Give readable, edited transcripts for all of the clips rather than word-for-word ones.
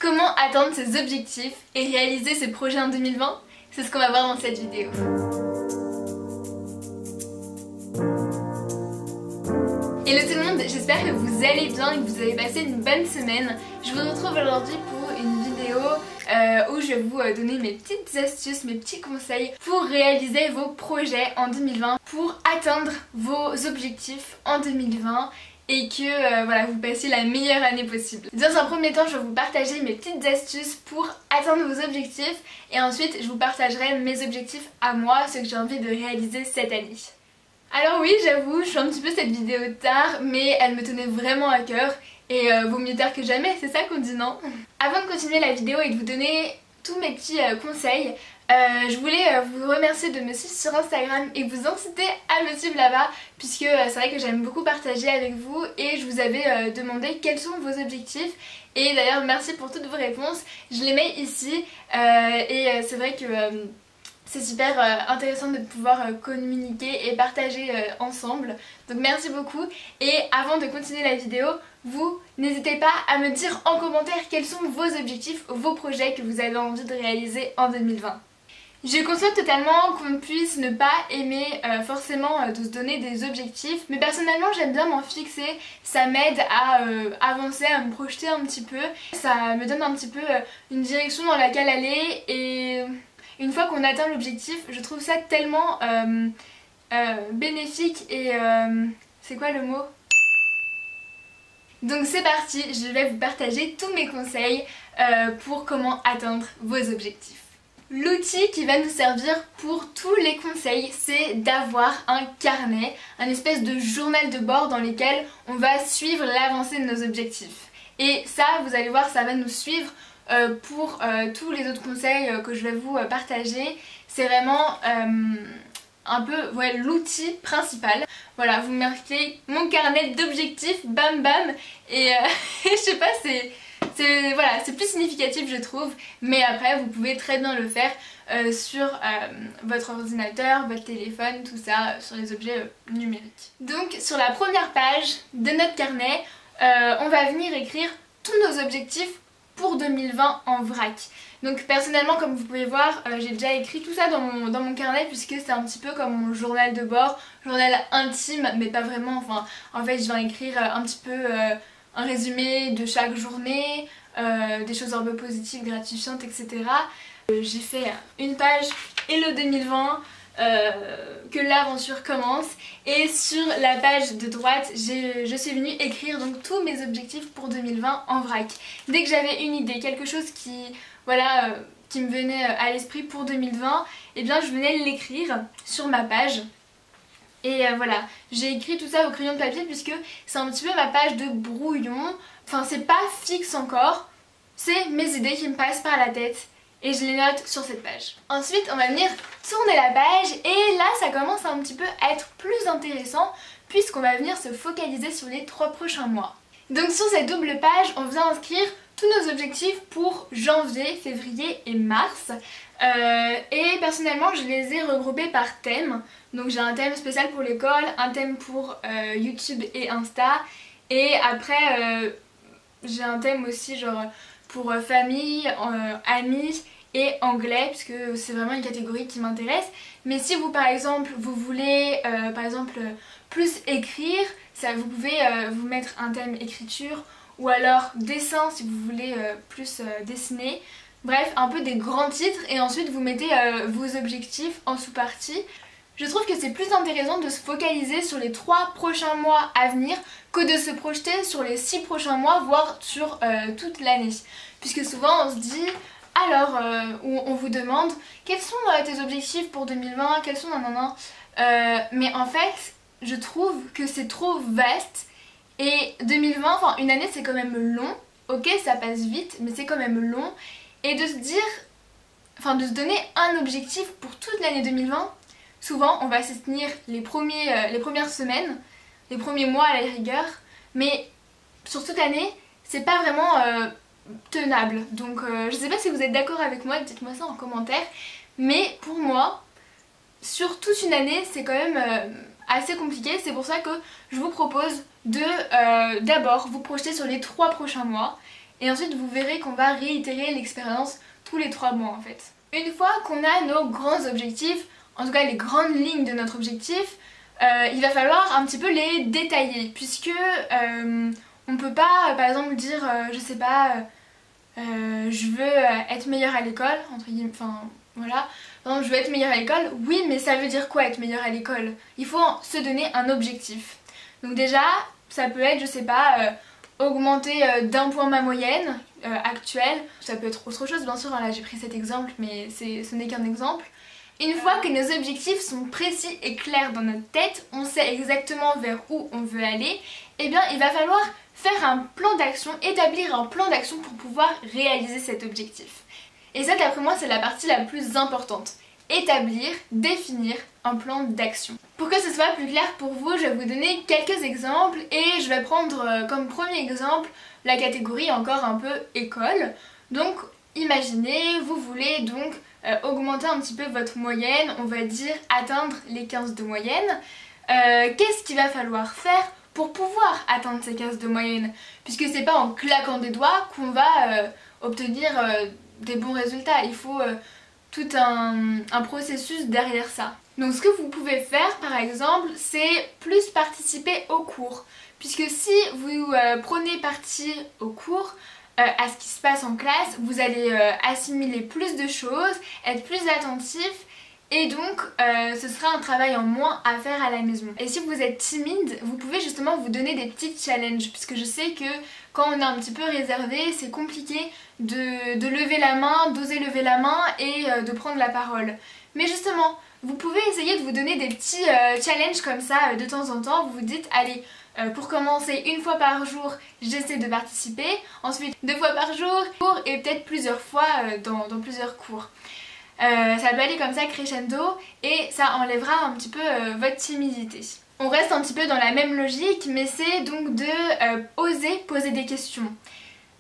Comment atteindre ses objectifs et réaliser ses projets en 2020? C'est ce qu'on va voir dans cette vidéo. Hello tout le monde, j'espère que vous allez bien et que vous avez passé une bonne semaine. Je vous retrouve aujourd'hui pour une vidéo où je vais vous donner mes petites astuces, mes petits conseils pour réaliser vos projets en 2020, pour atteindre vos objectifs en 2020 et que voilà, vous passiez la meilleure année possible. Dans un premier temps, je vais vous partager mes petites astuces pour atteindre vos objectifs et ensuite je vous partagerai mes objectifs à moi, ce que j'ai envie de réaliser cette année. Alors oui, j'avoue, je fais un petit peu cette vidéo tard, mais elle me tenait vraiment à cœur et vaut mieux tard que jamais, c'est ça qu'on dit, non? Avant de continuer la vidéo et de vous donner tous mes petits conseils, je voulais vous remercier de me suivre sur Instagram et vous inciter à me suivre là-bas, puisque c'est vrai que j'aime beaucoup partager avec vous et je vous avais demandé quels sont vos objectifs. Et d'ailleurs merci pour toutes vos réponses, je les mets ici et c'est vrai que c'est super intéressant de pouvoir communiquer et partager ensemble. Donc merci beaucoup. Et avant de continuer la vidéo, vous n'hésitez pas à me dire en commentaire quels sont vos objectifs, vos projets que vous avez envie de réaliser en 2020. Je conçois totalement qu'on puisse ne pas aimer forcément de se donner des objectifs, mais personnellement j'aime bien m'en fixer, ça m'aide à avancer, à me projeter un petit peu, ça me donne un petit peu une direction dans laquelle aller et une fois qu'on atteint l'objectif, je trouve ça tellement bénéfique et c'est quoi le mot? Donc c'est parti, je vais vous partager tous mes conseils pour comment atteindre vos objectifs. L'outil qui va nous servir pour tous les conseils, c'est d'avoir un carnet, un espèce de journal de bord dans lequel on va suivre l'avancée de nos objectifs. Et ça, vous allez voir, ça va nous suivre pour tous les autres conseils que je vais vous partager. C'est vraiment un peu l'outil principal. Voilà, vous marquez mon carnet d'objectifs, bam bam, et je sais pas, c'est plus significatif je trouve, mais après vous pouvez très bien le faire sur votre ordinateur, votre téléphone, tout ça, sur les objets numériques. Donc sur la première page de notre carnet, on va venir écrire tous nos objectifs pour 2020 en vrac. Donc personnellement, comme vous pouvez voir, j'ai déjà écrit tout ça dans mon carnet, puisque c'est un petit peu comme mon journal de bord, journal intime mais pas vraiment, enfin en fait je vais écrire un petit peu un résumé de chaque journée, des choses un peu positives, gratifiantes, etc. J'ai fait une page Hello 2020, que l'aventure commence, et sur la page de droite je suis venue écrire donc tous mes objectifs pour 2020 en vrac. Dès que j'avais une idée, quelque chose qui me venait à l'esprit pour 2020, et bien je venais l'écrire sur ma page. Et voilà, j'ai écrit tout ça au crayon de papier puisque c'est un petit peu ma page de brouillon. Enfin c'est pas fixe encore, c'est mes idées qui me passent par la tête et je les note sur cette page. Ensuite on va venir tourner la page et là ça commence un petit peu à être plus intéressant puisqu'on va venir se focaliser sur les 3 prochains mois. Donc sur cette double page on vient inscrire tous nos objectifs pour janvier, février et mars. Et personnellement je les ai regroupés par thème. Donc j'ai un thème spécial pour l'école, un thème pour YouTube et Insta, et après j'ai un thème aussi genre pour famille, amis et anglais, puisque c'est vraiment une catégorie qui m'intéresse. Mais si vous par exemple vous voulez plus écrire, vous pouvez vous mettre un thème écriture ou alors dessin si vous voulez plus dessiner. Bref, un peu des grands titres et ensuite vous mettez vos objectifs en sous-partie. Je trouve que c'est plus intéressant de se focaliser sur les 3 prochains mois à venir que de se projeter sur les 6 prochains mois, voire sur toute l'année. Puisque souvent on se dit, alors, on vous demande quels sont tes objectifs pour 2020, quels sont nanana. Mais en fait, je trouve que c'est trop vaste et 2020, enfin une année c'est quand même long. Ok, ça passe vite, mais c'est quand même long. Et de se dire, enfin de se donner un objectif pour toute l'année 2020, souvent on va se tenir les premières semaines, les premiers mois à la rigueur, mais sur toute l'année, c'est pas vraiment tenable. Donc je sais pas si vous êtes d'accord avec moi, dites-moi ça en commentaire, mais pour moi, sur toute une année, c'est quand même assez compliqué. C'est pour ça que je vous propose de d'abord vous projeter sur les 3 prochains mois. et ensuite vous verrez qu'on va réitérer l'expérience tous les 3 mois en fait. Une fois qu'on a nos grands objectifs, en tout cas les grandes lignes de notre objectif, il va falloir un petit peu les détailler puisque on peut pas par exemple dire je sais pas je veux être meilleure à l'école, entre guillemets, enfin voilà, par exemple je veux être meilleure à l'école, oui mais ça veut dire quoi être meilleure à l'école? Il faut se donner un objectif. Donc déjà ça peut être je sais pas augmenter d'1 point ma moyenne actuelle, ça peut être autre chose bien sûr, hein, là j'ai pris cet exemple mais ce n'est qu'un exemple. Une fois que nos objectifs sont précis et clairs dans notre tête, on sait exactement vers où on veut aller, eh bien il va falloir faire un plan d'action, établir un plan d'action pour pouvoir réaliser cet objectif. Et ça d'après moi c'est la partie la plus importante. Établir, définir un plan d'action. Pour que ce soit plus clair pour vous, je vais vous donner quelques exemples et je vais prendre comme premier exemple la catégorie encore un peu école. Donc imaginez, vous voulez donc augmenter un petit peu votre moyenne, on va dire atteindre les 15 de moyenne. Qu'est-ce qu'il va falloir faire pour pouvoir atteindre ces 15 de moyenne? Puisque c'est pas en claquant des doigts qu'on va obtenir des bons résultats, il faut tout un processus derrière ça. Donc ce que vous pouvez faire par exemple, c'est plus participer au cours. Puisque si vous prenez partie au cours, à ce qui se passe en classe, vous allez assimiler plus de choses, être plus attentif et donc ce sera un travail en moins à faire à la maison. Et si vous êtes timide, vous pouvez justement vous donner des petits challenges puisque je sais que quand on est un petit peu réservé, c'est compliqué de lever la main, d'oser lever la main et de prendre la parole. Mais justement, vous pouvez essayer de vous donner des petits challenges comme ça de temps en temps. Vous vous dites, allez, pour commencer, 1 fois par jour, j'essaie de participer. Ensuite, 2 fois par jour, et peut-être plusieurs fois dans plusieurs cours. Ça peut aller comme ça crescendo et ça enlèvera un petit peu votre timidité. On reste un petit peu dans la même logique, mais c'est donc de oser poser des questions.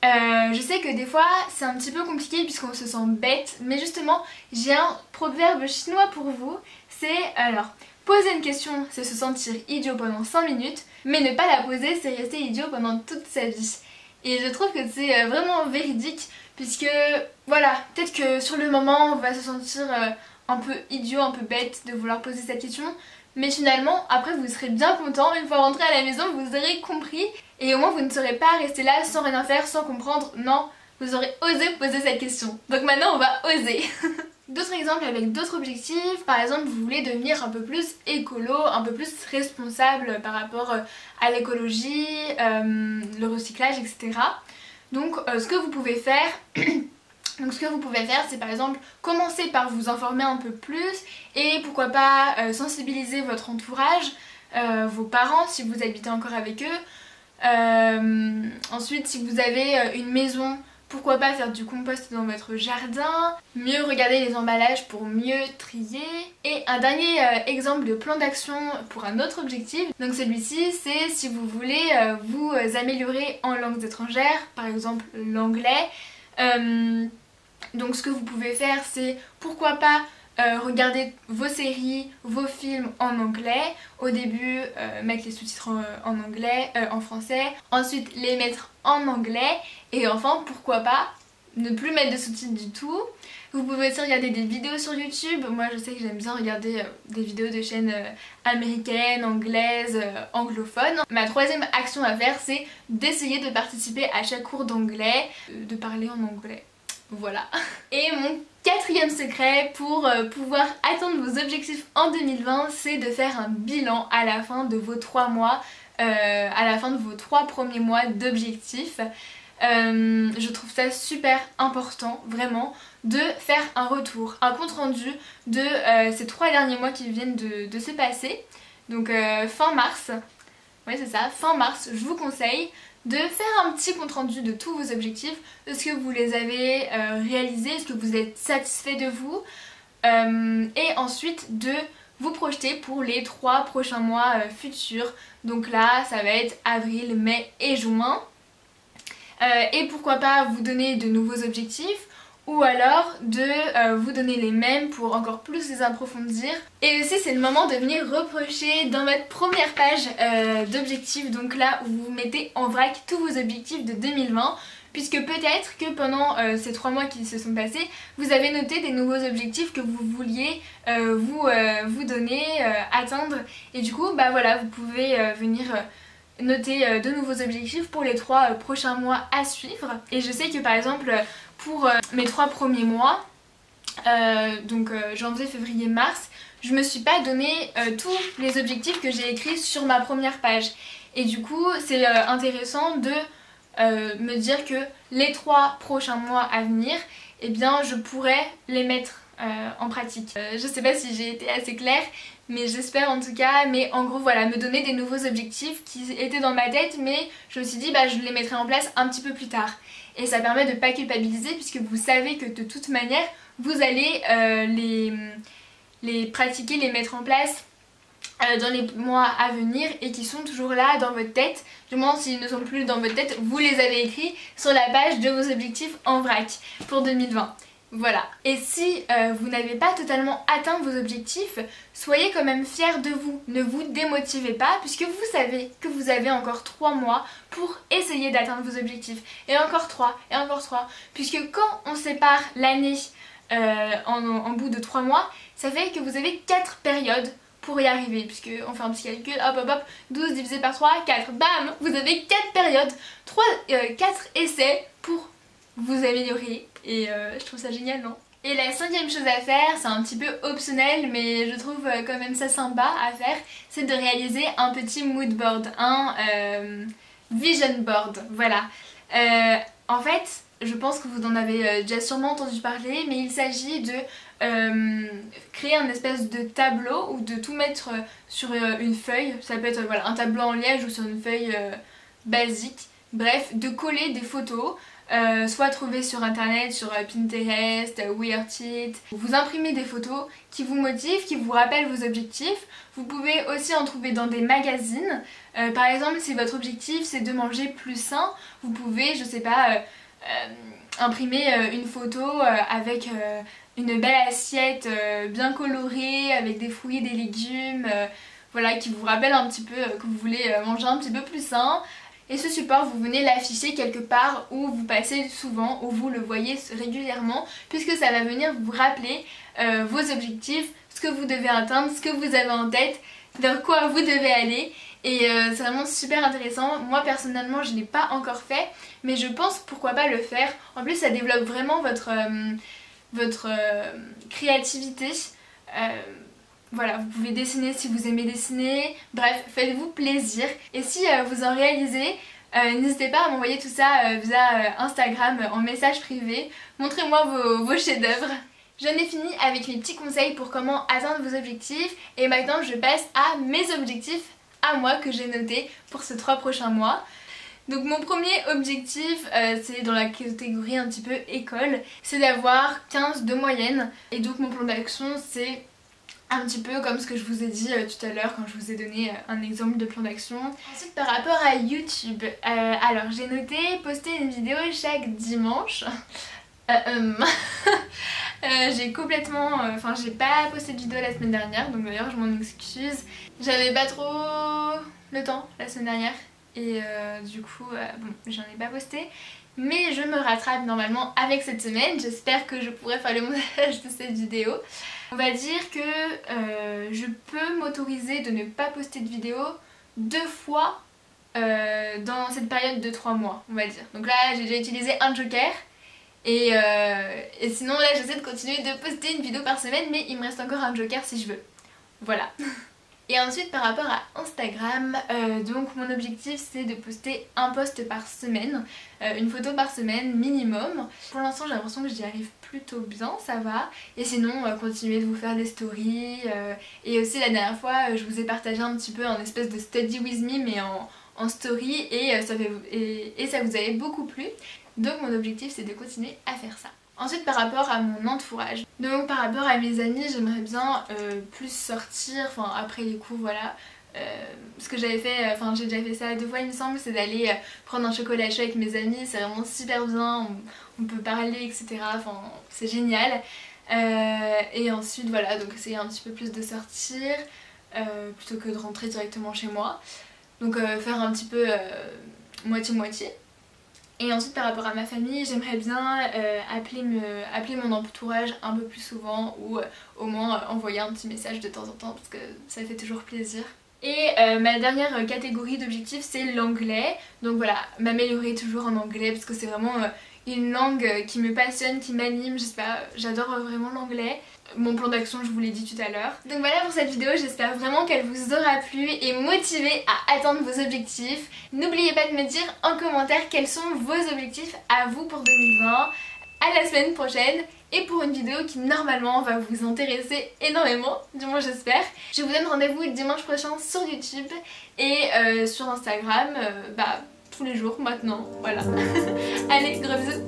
Je sais que des fois c'est un petit peu compliqué puisqu'on se sent bête, mais justement j'ai un proverbe chinois pour vous, c'est alors poser une question c'est se sentir idiot pendant 5 minutes, mais ne pas la poser c'est rester idiot pendant toute sa vie. Et je trouve que c'est vraiment véridique puisque voilà, peut-être que sur le moment on va se sentir un peu idiot, un peu bête de vouloir poser cette question, mais finalement après vous serez bien content, une fois rentré à la maison vous aurez compris et au moins vous ne serez pas resté là sans rien faire, sans comprendre, non, vous aurez osé poser cette question. Donc maintenant on va oser. D'autres exemples avec d'autres objectifs, par exemple vous voulez devenir un peu plus écolo, un peu plus responsable par rapport à l'écologie, le recyclage, etc. Donc ce que vous pouvez faire... Donc ce que vous pouvez faire c'est par exemple commencer par vous informer un peu plus et pourquoi pas sensibiliser votre entourage, vos parents si vous habitez encore avec eux. Ensuite si vous avez une maison, pourquoi pas faire du compost dans votre jardin, mieux regarder les emballages pour mieux trier. Et un dernier exemple de plan d'action pour un autre objectif, donc celui-ci c'est si vous voulez vous améliorer en langues étrangères, par exemple l'anglais. Donc ce que vous pouvez faire c'est pourquoi pas regarder vos séries, vos films en anglais. Au début mettre les sous-titres en anglais, en français, ensuite les mettre en anglais et enfin pourquoi pas ne plus mettre de sous-titres du tout. Vous pouvez aussi regarder des vidéos sur YouTube. Moi je sais que j'aime bien regarder des vidéos de chaînes américaines, anglaises, anglophones. Ma troisième action à faire c'est d'essayer de participer à chaque cours d'anglais, de parler en anglais. Voilà. Et mon quatrième secret pour pouvoir atteindre vos objectifs en 2020, c'est de faire un bilan à la fin de vos 3 mois, à la fin de vos 3 premiers mois d'objectifs. Je trouve ça super important, vraiment, de faire un retour, un compte rendu de ces 3 derniers mois qui viennent de se passer. Donc fin mars, oui c'est ça, fin mars, je vous conseille de faire un petit compte rendu de tous vos objectifs, est-ce que vous les avez réalisés, est-ce que vous êtes satisfait de vous, et ensuite de vous projeter pour les 3 prochains mois futurs. Donc là ça va être avril, mai et juin, et pourquoi pas vous donner de nouveaux objectifs ou alors de vous donner les mêmes pour encore plus les approfondir. Et aussi c'est le moment de venir reprocher dans votre première page d'objectifs, donc là où vous mettez en vrac tous vos objectifs de 2020. puisque peut-être que pendant ces 3 mois qui se sont passés, vous avez noté des nouveaux objectifs que vous vouliez vous donner, atteindre, et du coup bah voilà, vous pouvez venir noter de nouveaux objectifs pour les 3 prochains mois à suivre. Et je sais que par exemple pour mes 3 premiers mois, donc janvier, février, mars, je me suis pas donné tous les objectifs que j'ai écrits sur ma première page. Et du coup c'est intéressant de me dire que les 3 prochains mois à venir, eh bien je pourrais les mettre en pratique. Je sais pas si j'ai été assez claire, mais j'espère en tout cas. Mais en gros voilà, me donner des nouveaux objectifs qui étaient dans ma tête, mais je me suis dit bah je les mettrai en place un petit peu plus tard. Et ça permet de pas culpabiliser, puisque vous savez que de toute manière vous allez les pratiquer, les mettre en place dans les mois à venir, et qui sont toujours là dans votre tête. Du moment s'ils ne sont plus dans votre tête, vous les avez écrits sur la page de vos objectifs en vrac pour 2020. Voilà. Et si vous n'avez pas totalement atteint vos objectifs, soyez quand même fiers de vous. Ne vous démotivez pas, puisque vous savez que vous avez encore 3 mois pour essayer d'atteindre vos objectifs. Et encore 3, et encore 3. Puisque quand on sépare l'année en bout de 3 mois, ça fait que vous avez 4 périodes pour y arriver, puisque on fait un petit calcul, hop hop hop, 12 divisé par 3, 4, bam, vous avez 4 périodes, 4 essais pour vous améliorer, et je trouve ça génial, non? Et la 5e chose à faire, c'est un petit peu optionnel, mais je trouve quand même ça sympa à faire, c'est de réaliser un petit mood board, un vision board, voilà. En fait, je pense que vous en avez déjà sûrement entendu parler, mais il s'agit de créer un espèce de tableau, ou de tout mettre sur une feuille. Ça peut être voilà, un tableau en liège ou sur une feuille basique. Bref, de coller des photos, soit trouvées sur internet, sur Pinterest, Wearchit. Vous imprimez des photos qui vous motivent, qui vous rappellent vos objectifs. Vous pouvez aussi en trouver dans des magazines. Par exemple, si votre objectif c'est de manger plus sain, vous pouvez, je sais pas, imprimer une photo avec une belle assiette bien colorée, avec des fruits et des légumes, voilà, qui vous rappelle un petit peu que vous voulez manger un petit peu plus sain. Et ce support, vous venez l'afficher quelque part où vous passez souvent, où vous le voyez régulièrement, puisque ça va venir vous rappeler vos objectifs, ce que vous devez atteindre, ce que vous avez en tête, vers quoi vous devez aller. Et c'est vraiment super intéressant. Moi personnellement je ne l'ai pas encore fait, mais je pense pourquoi pas le faire. En plus ça développe vraiment votre créativité. Voilà, vous pouvez dessiner si vous aimez dessiner, bref, faites-vous plaisir. Et si vous en réalisez, n'hésitez pas à m'envoyer tout ça via Instagram en message privé. Montrez-moi vos chefs-d'œuvre. J'en ai fini avec mes petits conseils pour comment atteindre vos objectifs, et maintenant je passe à mes objectifs à moi que j'ai notés pour ces 3 prochains mois. Donc mon premier objectif, c'est dans la catégorie un petit peu école, c'est d'avoir 15 de moyenne. Et donc mon plan d'action, c'est un petit peu comme ce que je vous ai dit tout à l'heure quand je vous ai donné un exemple de plan d'action. Ensuite par rapport à YouTube, alors j'ai noté poster une vidéo chaque dimanche. J'ai complètement... Enfin j'ai pas posté de vidéo la semaine dernière, donc d'ailleurs je m'en excuse. J'avais pas trop le temps la semaine dernière, et du coup bon, j'en ai pas posté. Mais je me rattrape normalement avec cette semaine. J'espère que je pourrai faire le montage de cette vidéo. On va dire que je peux m'autoriser de ne pas poster de vidéo 2 fois dans cette période de 3 mois, on va dire. Donc là j'ai déjà utilisé un joker. Et sinon là j'essaie de continuer de poster une vidéo par semaine, mais il me reste encore un joker si je veux. Voilà. Et ensuite par rapport à Instagram, donc mon objectif c'est de poster un post par semaine, une photo par semaine minimum. Pour l'instant j'ai l'impression que j'y arrive plutôt bien, ça va. Et sinon continuer de vous faire des stories, et aussi la dernière fois je vous ai partagé un petit peu un espèce de study with me, mais en story, et ça vous avait beaucoup plu. Donc mon objectif c'est de continuer à faire ça. Ensuite par rapport à mon entourage, donc par rapport à mes amis, j'aimerais bien plus sortir, enfin après les cours, voilà. Ce que j'avais fait, enfin j'ai déjà fait ça 2 fois il me semble, c'est d'aller prendre un chocolat chaud avec mes amis, c'est vraiment super bien, on peut parler etc, enfin c'est génial. Et ensuite voilà, donc essayer un petit peu plus de sortir plutôt que de rentrer directement chez moi. Donc faire un petit peu moitié-moitié. Et ensuite par rapport à ma famille, j'aimerais bien appeler mon entourage un peu plus souvent ou au moins envoyer un petit message de temps en temps parce que ça fait toujours plaisir. Et ma dernière catégorie d'objectifs c'est l'anglais. Donc voilà, m'améliorer toujours en anglais parce que c'est vraiment une langue qui me passionne, qui m'anime, je sais pas, j'adore vraiment l'anglais. Mon plan d'action je vous l'ai dit tout à l'heure. Donc voilà pour cette vidéo, j'espère vraiment qu'elle vous aura plu et motivé à atteindre vos objectifs. N'oubliez pas de me dire en commentaire quels sont vos objectifs à vous pour 2020. À la semaine prochaine et pour une vidéo qui normalement va vous intéresser énormément, du moins j'espère. Je vous donne rendez-vous dimanche prochain sur YouTube et sur Instagram, tous les jours maintenant, voilà. Allez, gros bisous.